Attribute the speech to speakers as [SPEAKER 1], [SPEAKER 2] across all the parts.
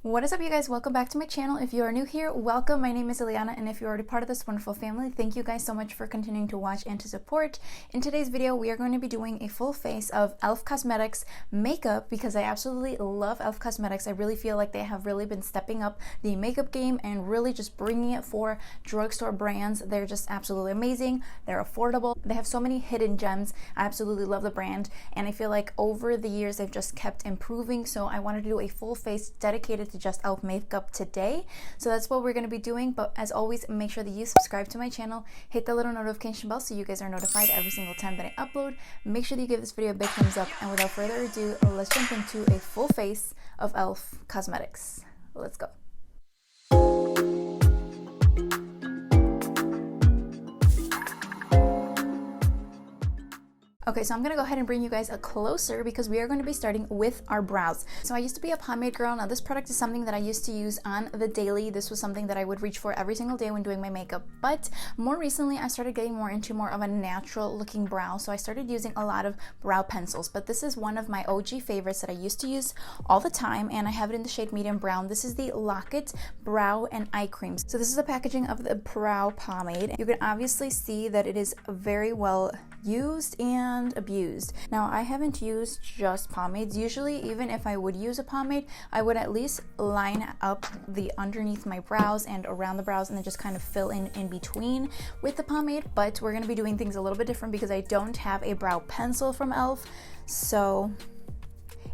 [SPEAKER 1] What is up, you guys? Welcome back to my channel. If you are new here, welcome. My name is Iliana, and if you're already part of this wonderful family, thank you guys so much for continuing to watch and to support. In today's video, we are going to be doing a full face of E.L.F. Cosmetics makeup because I absolutely love E.L.F. Cosmetics. I really feel like they have really been stepping up the makeup game and really just bringing it for drugstore brands. They're just absolutely amazing. They're affordable. They have so many hidden gems. I absolutely love the brand, and I feel like over the years, they've just kept improving. So I wanted to do a full face dedicated to just E.L.F. makeup today. So that's what we're going to be doing, but as always, make sure that you subscribe to my channel, hit the little notification bell so you guys are notified every single time that I upload. Make sure that you give this video a big thumbs up, and without further ado, let's jump into a full face of E.L.F. Cosmetics. Let's go. Okay, so I'm gonna go ahead and bring you guys a closer because we are going to be starting with our brows. So I used to be a pomade girl. Now this product is something that I used to use on the daily. This was something that I would reach for every single day when doing my makeup. But more recently, I started getting more into more of a natural looking brow. So I started using a lot of brow pencils. But this is one of my OG favorites that I used to use all the time, and I have it in the shade medium brown. This is the Lock-It Brow and Eye Cream. So this is the packaging of the brow pomade. You can obviously see that it is very well used and abused. Now I haven't used just pomades. Usually, even if I would use a pomade, I would at least line up the underneath my brows and around the brows and then just kind of fill in between with the pomade. But we're going to be doing things a little bit different because I don't have a brow pencil from E.L.F. So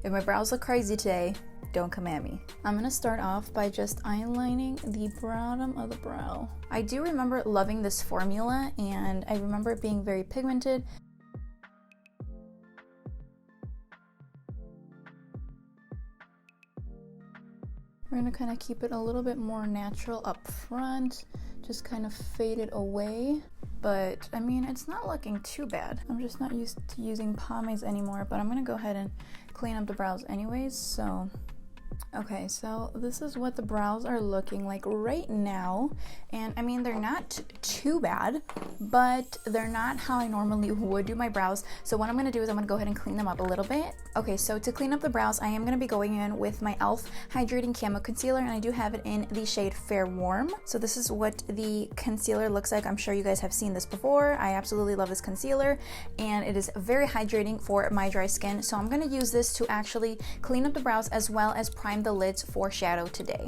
[SPEAKER 1] if my brows look crazy today, don't come at me. I'm gonna start off by just eyelining the bottom of the brow. I do remember loving this formula, and I remember it being very pigmented. We're gonna kind of keep it a little bit more natural up front, just kind of fade it away. But I mean, it's not looking too bad. I'm just not used to using pomades anymore, but I'm gonna go ahead and clean up the brows anyways. So okay, so this is what the brows are looking like right now, and I mean, they're not too bad, but they're not how I normally would do my brows. So what I'm going to do is I'm going to go ahead and clean them up a little bit. Okay, so to clean up the brows, I am going to be going in with my E.L.F. Hydrating Camo Concealer, and I do have it in the shade Fair Warm. So this is what the concealer looks like. I'm sure you guys have seen this before. I absolutely love this concealer, and it is very hydrating for my dry skin. So I'm going to use this to actually clean up the brows as well as prime the lids for shadow today.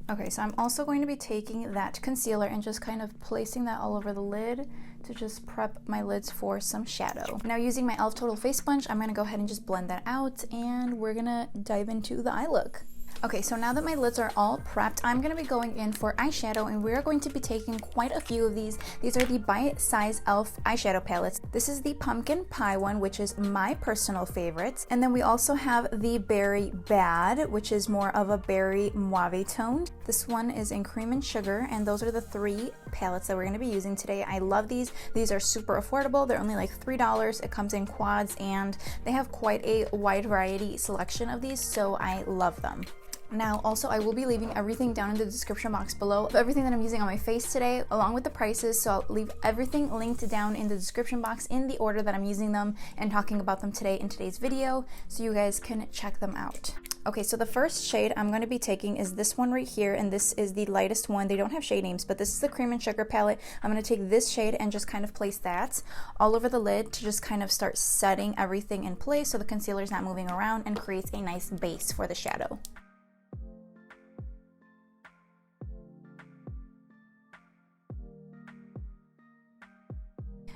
[SPEAKER 1] Okay, so I'm also going to be taking that concealer and just kind of placing that all over the lid to just prep my lids for some shadow. Now, using my E.L.F. Total Face Sponge, I'm gonna go ahead and just blend that out, and we're gonna dive into the eye look. Okay, so now that my lids are all prepped, I'm going to be going in for eyeshadow, and we're going to be taking quite a few of these. These are the bite-size E.L.F. eyeshadow palettes. This is the Pumpkin Pie one, which is my personal favorite. And then we also have the Berry Bad, which is more of a berry mauve tone. This one is in Cream and Sugar, and those are the three palettes that we're going to be using today. I love these. These are super affordable. They're only like $3. It comes in quads, and they have quite a wide variety selection of these, so I love them. Now, also, I will be leaving everything down in the description box below, everything that I'm using on my face today, along with the prices, so I'll leave everything linked down in the description box in the order that I'm using them and talking about them today in today's video, so you guys can check them out. Okay, so the first shade I'm going to be taking is this one right here, and this is the lightest one. They don't have shade names, but this is the Cream and Sugar palette. I'm going to take this shade and just kind of place that all over the lid to just kind of start setting everything in place so the concealer is not moving around and creates a nice base for the shadow.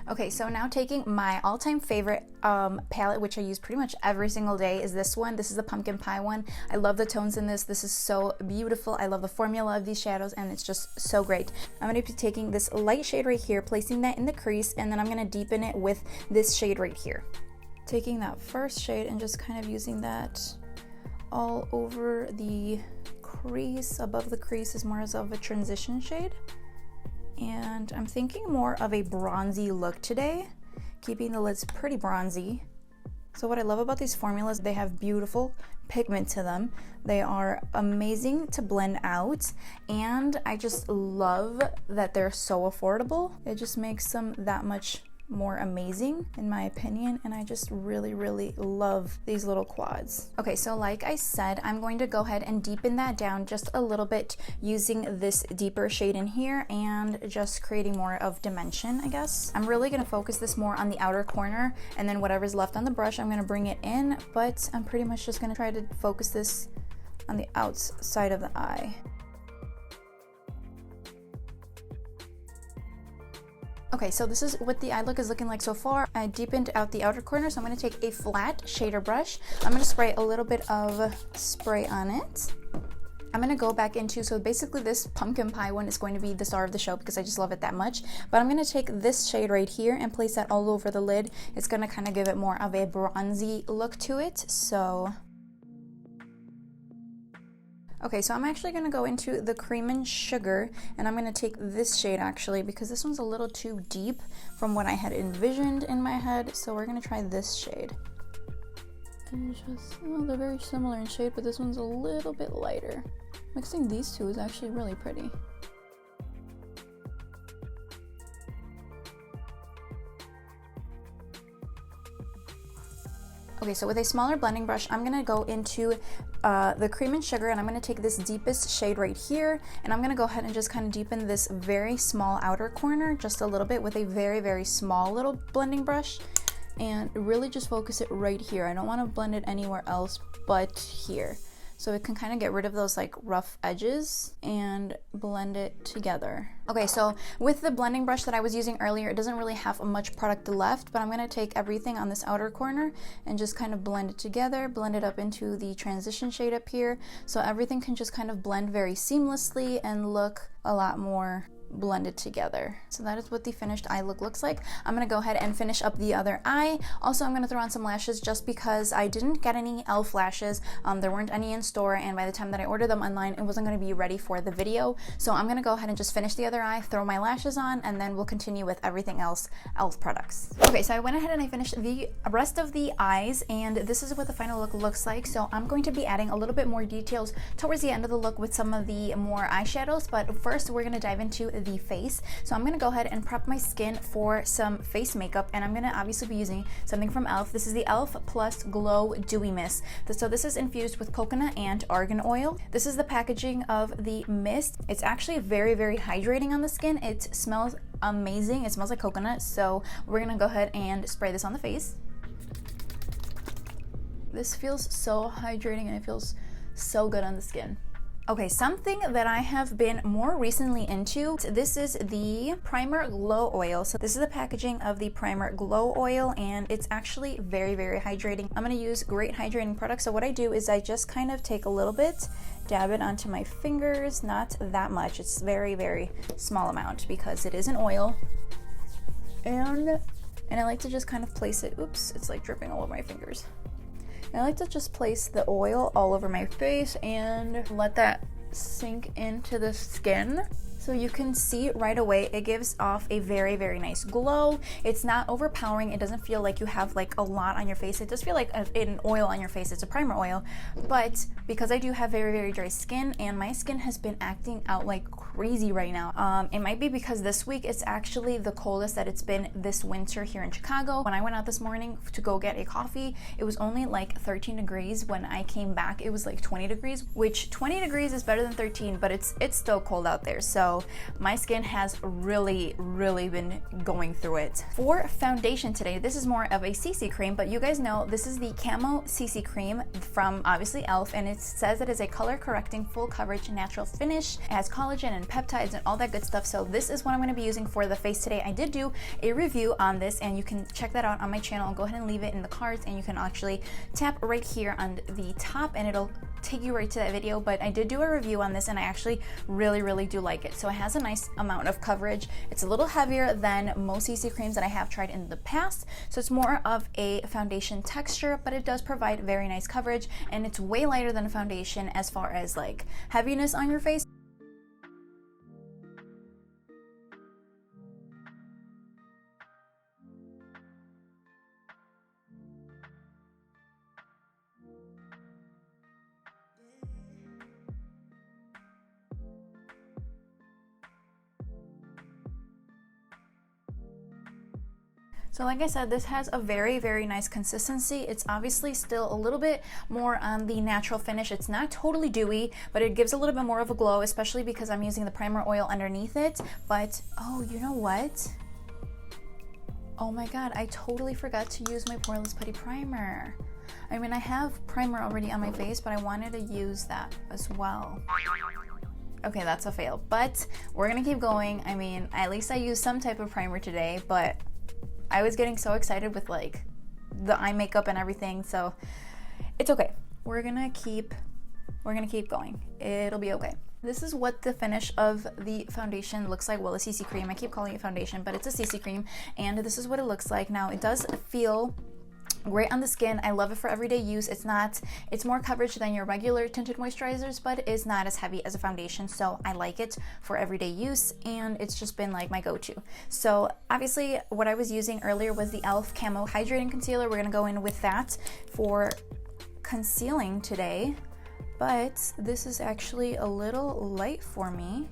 [SPEAKER 1] Okay, so now taking my all-time favorite palette, which I use pretty much every single day, is this one. This is the Pumpkin Pie one. I love the tones in this. This is so beautiful. I love the formula of these shadows, and it's just so great. I'm going to be taking this light shade right here, placing that in the crease, and then I'm going to deepen it with this shade right here. Taking that first shade and just kind of using that all over the crease. Above the crease is more of a transition shade. And I'm thinking more of a bronzy look today, keeping the lids pretty bronzy. So what I love about these formulas, they have beautiful pigment to them. They are amazing to blend out, and I just love that they're so affordable. It just makes them that much more amazing in my opinion, and I just really love these little quads. Okay, so like I said, I'm going to go ahead and deepen that down just a little bit using this deeper shade in here and just creating more of dimension, I guess. I'm really going to focus this more on the outer corner, and then whatever's left on the brush, I'm going to bring it in, but I'm pretty much just going to try to focus this on the outside of the eye. Okay, so this is what the eye look is looking like so far. I deepened out the outer corner, so I'm going to take a flat shader brush. I'm going to spray a little bit of spray on it. I'm going to go back into, so basically this pumpkin pie one is going to be the star of the show because I just love it that much. But I'm going to take this shade right here and place that all over the lid. It's going to kind of give it more of a bronzy look to it. So okay, so I'm actually going to go into the Cream and Sugar, and I'm going to take this shade actually because this one's a little too deep from what I had envisioned in my head. So we're going to try this shade. And just, well, they're very similar in shade, but this one's a little bit lighter. Mixing these two is actually really pretty. Okay, so with a smaller blending brush, I'm gonna go into the Cream and Sugar, and I'm gonna take this deepest shade right here, and I'm gonna go ahead and just kind of deepen this very small outer corner just a little bit with a very small little blending brush, and really just focus it right here. I don't want to blend it anywhere else but here. So it can kind of get rid of those like rough edges and blend it together. Okay, so with the blending brush that I was using earlier, it doesn't really have much product left, but I'm gonna take everything on this outer corner and just kind of blend it together, blend it up into the transition shade up here, so everything can just kind of blend very seamlessly and look a lot more blended together. So that is what the finished eye look looks like. I'm gonna go ahead and finish up the other eye. Also, I'm gonna throw on some lashes just because I didn't get any e.l.f. lashes. There weren't any in store, and by the time that I ordered them online, it wasn't gonna be ready for the video. So I'm gonna go ahead and just finish the other eye, throw my lashes on, and then we'll continue with everything else e.l.f. products. Okay, so I went ahead and I finished the rest of the eyes, and this is what the final look looks like. So I'm going to be adding a little bit more details towards the end of the look with some of the more eyeshadows, but first we're gonna dive into the face. So I'm gonna go ahead and prep my skin for some face makeup, and I'm gonna obviously be using something from e.l.f. This is the e.l.f. Plus Glow Dewy Mist. So this is infused with coconut and argan oil. This is the packaging of the mist. It's actually very hydrating on the skin. It smells amazing. It smells like coconut. So we're gonna go ahead and spray this on the face. This feels so hydrating and it feels so good on the skin. Okay, something that I have been more recently into, this is the Primer Glow Oil. So this is the packaging of the Primer Glow Oil, and it's actually very hydrating. I'm gonna use great hydrating products. So what I do is I just kind of take a little bit, dab it onto my fingers, not that much. It's very small amount because it is an oil. And I like to just kind of place it, oops, it's like dripping all over my fingers. I like to just place the oil all over my face and let that sink into the skin. So you can see right away it gives off a very nice glow. It's not overpowering. It doesn't feel like you have like a lot on your face. It does feel like an oil on your face. It's a primer oil, but because I do have very dry skin and my skin has been acting out like crazy right now. It might be because this week it's actually the coldest that it's been this winter here in Chicago. When I went out this morning to go get a coffee, it was only like 13 degrees. When I came back, it was like 20 degrees, which 20 degrees is better than 13, but it's still cold out there. So my skin has really been going through it. For foundation today, this is more of a CC cream, but you guys know this is the Camo CC cream from obviously e.l.f. and it says it is a color correcting full coverage natural finish. It has collagen and peptides and all that good stuff. So this is what I'm going to be using for the face today. I did do a review on this and you can check that out on my channel. I'll go ahead and leave it in the cards, and you can actually tap right here on the top and it'll take you right to that video. But I did do a review on this and I actually really do like it. So it has a nice amount of coverage. It's a little heavier than most CC creams that I have tried in the past, so it's more of a foundation texture, but it does provide very nice coverage, and it's way lighter than a foundation as far as like heaviness on your face. So like I said, this has a very, very nice consistency. It's obviously still a little bit more on the natural finish. It's not totally dewy, but it gives a little bit more of a glow, especially because I'm using the primer oil underneath it. But, oh, you know what? Oh my God, I totally forgot to use my Poreless Putty Primer. I mean, I have primer already on my face, but I wanted to use that as well. Okay, that's a fail, but we're gonna keep going. I mean, at least I used some type of primer today, but I was getting so excited with like the eye makeup and everything, so it's okay. We're gonna keep going. It'll be okay. This is what the finish of the foundation looks like. Well, a CC cream. I keep calling it foundation, but it's a CC cream, and this is what it looks like. Now, it does feel great on the skin. I love it for everyday use. It's more coverage than your regular tinted moisturizers, but it is not as heavy as a foundation, so I like it for everyday use, and it's just been like my go-to. So obviously what I was using earlier was the E.L.F. Camo Hydrating Concealer. We're gonna go in with that for concealing today, but this is actually a little light for me.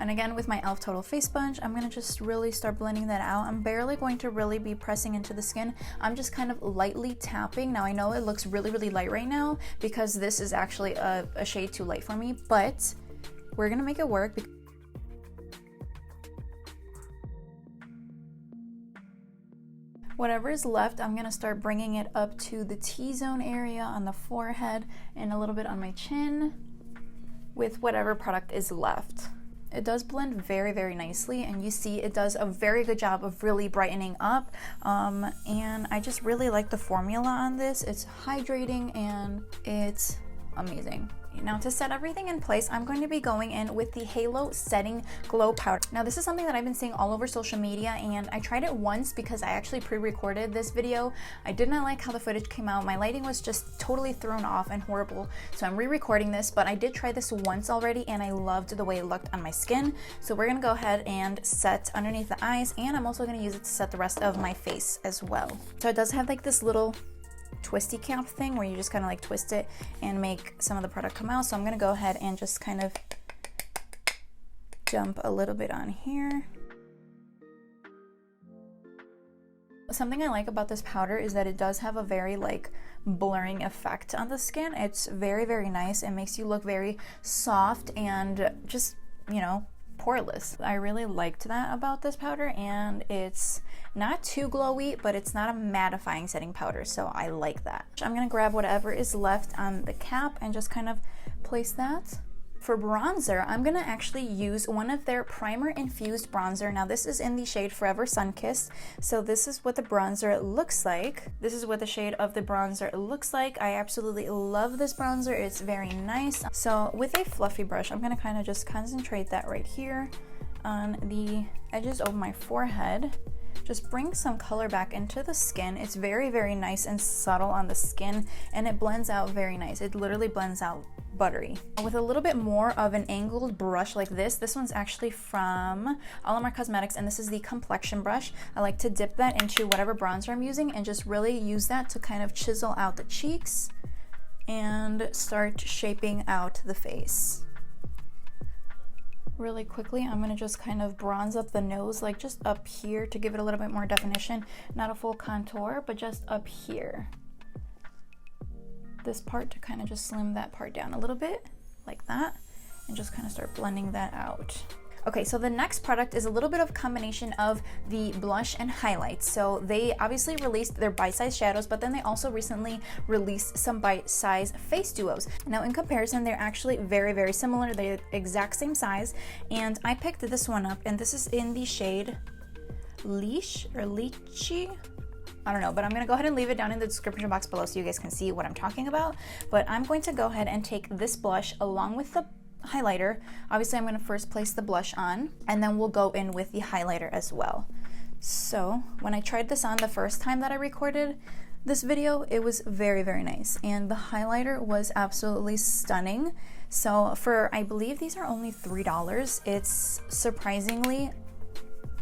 [SPEAKER 1] And again, with my E.L.F. Total Face Sponge, I'm gonna just really start blending that out. I'm barely going to really be pressing into the skin. I'm just kind of lightly tapping. Now I know it looks really, really light right now because this is actually a shade too light for me, but we're gonna make it work. Whatever is left, I'm gonna start bringing it up to the T-zone area on the forehead and a little bit on my chin with whatever product is left. It does blend very, very nicely, and you see it does a very good job of really brightening up, and I just really like the formula on this. It's hydrating and it's amazing. Now to set everything in place, I'm going to be going in with the Halo Setting Glow Powder. Now this is something that I've been seeing all over social media, and I tried it once because I actually pre-recorded this video. I did not like how the footage came out. My lighting was just totally thrown off and horrible, so I'm re-recording this, but I did try this once already and I loved the way it looked on my skin. So we're gonna go ahead and set underneath the eyes, and I'm also gonna use it to set the rest of my face as well. So it does have like this little twisty cap thing where you just kind of like twist it and make some of the product come out. So I'm gonna go ahead and just kind of jump a little bit on here. Something I like about this powder is that it does have a very like blurring effect on the skin. It's very, very nice. It makes you look very soft and just, you know, poreless. I really liked that about this powder, and it's not too glowy, but it's not a mattifying setting powder, so I like that. I'm gonna grab whatever is left on the cap and just kind of place that. For bronzer, I'm gonna actually use one of their primer infused bronzer. Now this is in the shade Forever Sunkissed, so this is what the bronzer looks like. This is what the shade of the bronzer looks like. I absolutely love this bronzer. It's very nice. So with a fluffy brush, I'm gonna kind of just concentrate that right here on the edges of my forehead. Just bring some color back into the skin. It's very, very nice and subtle on the skin, and it blends out very nice. It literally blends out buttery. With a little bit more of an angled brush like this one's actually from Alamar Cosmetics, and this is the complexion brush. I like to dip that into whatever bronzer I'm using and just really use that to kind of chisel out the cheeks and start shaping out the face. Really quickly, I'm gonna just kind of bronze up the nose, like just up here to give it a little bit more definition. Not a full contour, but just up here. This part to kind of just slim that part down a little bit, like that, and just kind of start blending that out. Okay, so the next product is a little bit of combination of the blush and highlights. So they obviously released their bite-size shadows, but then they also recently released some bite-size face duos. Now in comparison, they're actually very, very similar. They're the exact same size, and I picked this one up, and this is in the shade Lychee. I don't know, but I'm gonna go ahead and leave it down in the description box below so you guys can see what I'm talking about. But I'm going to go ahead and take this blush along with the highlighter. Obviously, I'm gonna first place the blush on, and then we'll go in with the highlighter as well. So when I tried this on the first time that I recorded this video, it was very, very nice, and the highlighter was absolutely stunning. So for, I believe these are only $3. It's surprisingly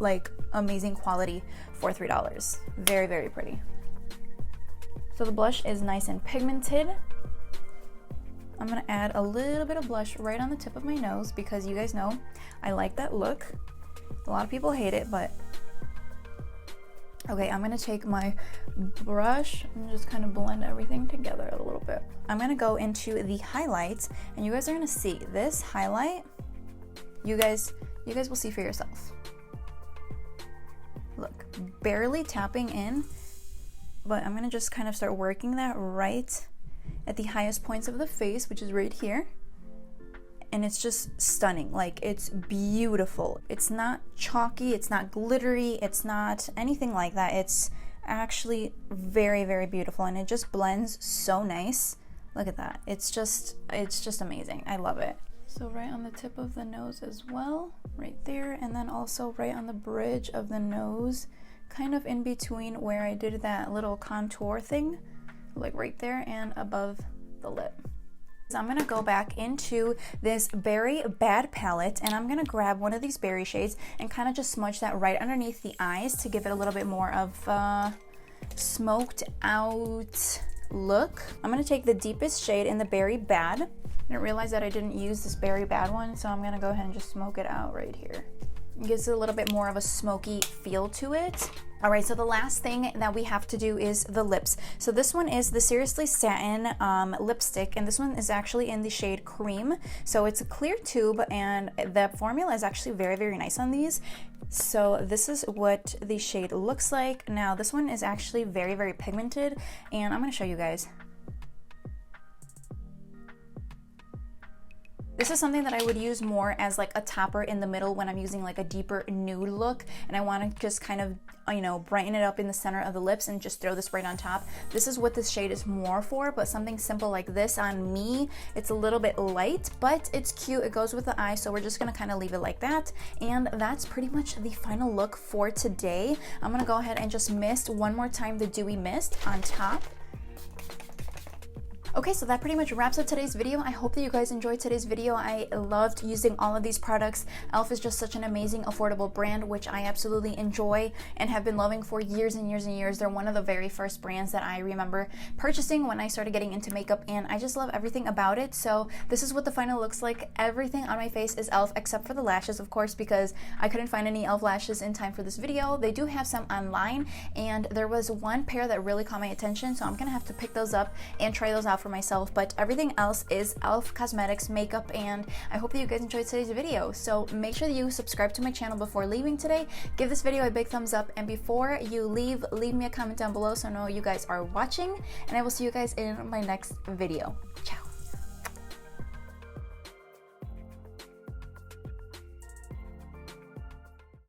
[SPEAKER 1] like amazing quality for $3. Very, very pretty. So the blush is nice and pigmented. I'm gonna add a little bit of blush right on the tip of my nose because you guys know I like that look. A lot of people hate it, but Okay, I'm gonna take my brush and just kind of blend everything together a little bit. I'm gonna go into the highlights, and you guys are gonna see this highlight. You guys will see for yourself. Look, barely tapping in, but I'm gonna just kind of start working that right at the highest points of the face, which is right here. And it's just stunning. Like, it's beautiful. It's not chalky, it's not glittery, it's not anything like that. It's actually very, very beautiful, and it just blends so nice. Look at that. It's just amazing. I love it. So right on the tip of the nose as well, right there, and then also right on the bridge of the nose, kind of in between where I did that little contour thing, like right there and above the lip. So I'm gonna go back into this Berry Bad palette, and I'm gonna grab one of these berry shades and kind of just smudge that right underneath the eyes to give it a little bit more of a smoked out look. I'm gonna take the deepest shade in the Berry Bad. I didn't realize that I didn't use this Berry Bad one, so I'm gonna go ahead and just smoke it out right here. It gives it a little bit more of a smoky feel to it. All right, so the last thing that we have to do is the lips. So this one is the SRSLY Satin lipstick, and this one is actually in the shade Creme. So it's a clear tube, and the formula is actually very, very nice on these. So this is what the shade looks like. Now this one is actually very, very pigmented, and I'm gonna show you guys. This is something that I would use more as like a topper in the middle when I'm using like a deeper nude look, and I want to just kind of, you know, brighten it up in the center of the lips and just throw this right on top. This is what this shade is more for, but something simple like this on me, it's a little bit light, but it's cute. It goes with the eye, so we're just gonna kind of leave it like that. And that's pretty much the final look for today. I'm gonna go ahead and just mist one more time the Dewy Mist on top. Okay, so that pretty much wraps up today's video. I hope that you guys enjoyed today's video. I loved using all of these products. E.L.F is just such an amazing, affordable brand, which I absolutely enjoy and have been loving for years and years and years. They're one of the very first brands that I remember purchasing when I started getting into makeup, and I just love everything about it. So this is what the final looks like. Everything on my face is E.L.F except for the lashes, of course, because I couldn't find any E.L.F lashes in time for this video. They do have some online, and there was one pair that really caught my attention, so I'm gonna have to pick those up and try those out for myself. But everything else is E.L.F cosmetics, makeup, and I hope that you guys enjoyed today's video. So make sure that you subscribe to my channel before leaving today. Give this video a big thumbs up, and before you leave me a comment down below so I know you guys are watching, and I will see you guys in my next video. Ciao.